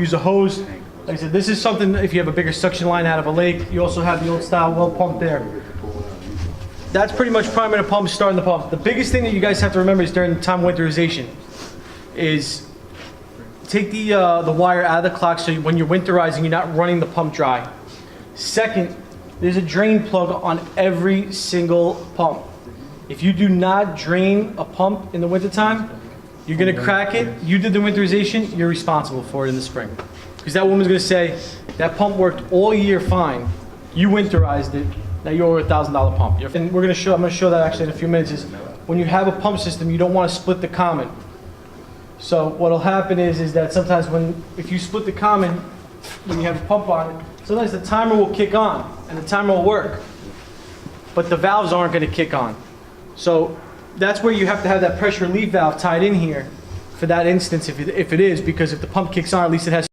use a hose. Like I said, this is something if you have a bigger suction line out of a lake. You also have the old style well pump there. That's pretty much priming the pump, starting the pump. The biggest thing that you guys have to remember is during the time of winterization is take the wire out of the clock so when you're winterizing, you're not running the pump dry. Second, there's a drain plug on every single pump. If you do not drain a pump in the wintertime, you're gonna crack it. You did the winterization, you're responsible for it in the spring. Because that woman's gonna say, that pump worked all year fine. You winterized it, now you're over $1,000 pump. And I'm gonna show that actually in a few minutes, is when you have a pump system, you don't wanna split the common. So what'll happen is that sometimes if you split the common, when you have a pump on it, sometimes the timer will kick on and the timer will work, but the valves aren't gonna kick on. So that's where you have to have that pressure relief valve tied in here for that instance if it is, because if the pump kicks on, at least it has